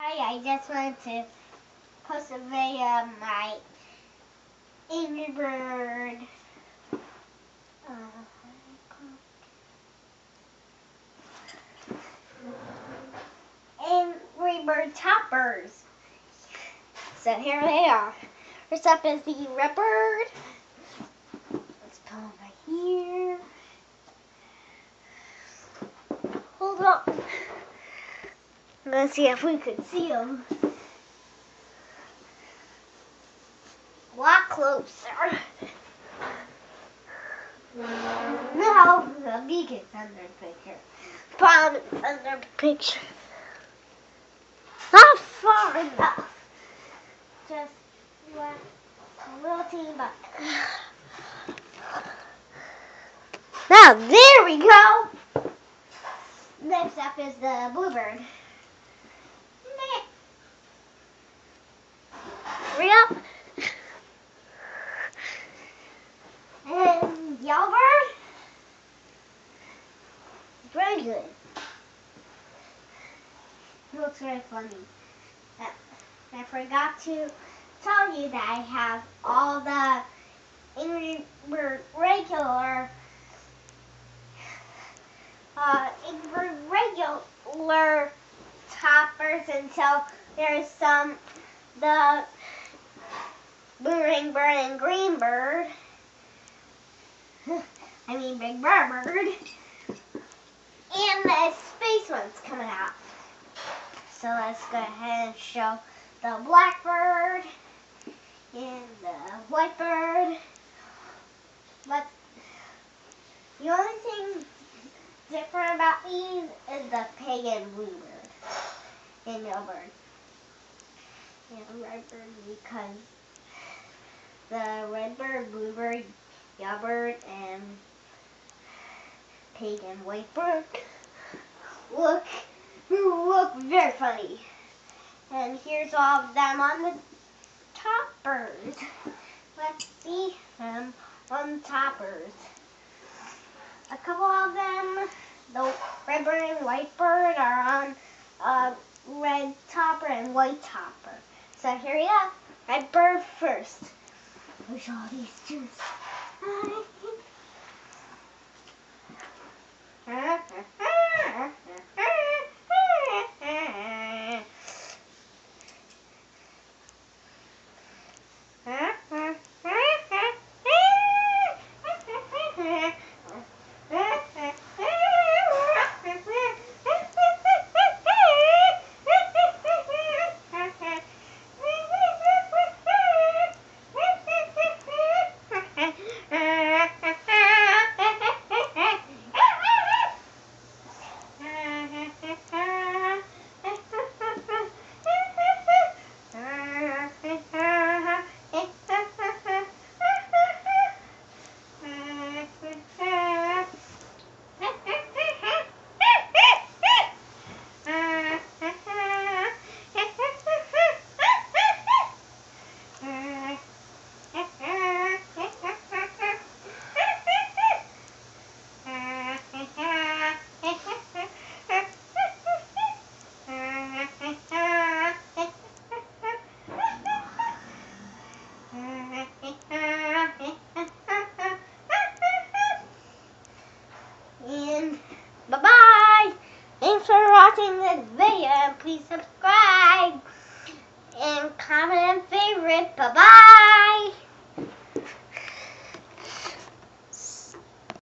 Hi, I just wanted to post a video of my Angry Bird toppers. So here they are. First up is the red bird. Let's put them right here. Hold up. I'm gonna see if we could see them. A lot closer. No, the beacon's under the picture. Palm is under the picture. Not far enough. Just a little teeny bit. Now there we go. Next up is the bluebird. Hurry up. And yellowbird. Very good. It looks very funny. I forgot to tell you that I have all the Angry Bird regular toppers until there's the Boomerang Bird and Green Bird. I mean Big Bird. And the space one's coming out. So let's go ahead and show the blackbird and the white bird. But the only thing different about these is the pig and bluebird and yellowbird. And redbird because the redbird, bluebird, yellowbird, and pig and white bird look very funny. And here's all of them on the toppers. Let's see them on the toppers. A couple of them, the red bird and white bird, are on red topper and white topper. So here we go. Red bird first. Push all these juice. And bye-bye. Thanks for watching this video. Please subscribe and comment and favorite. Bye-bye.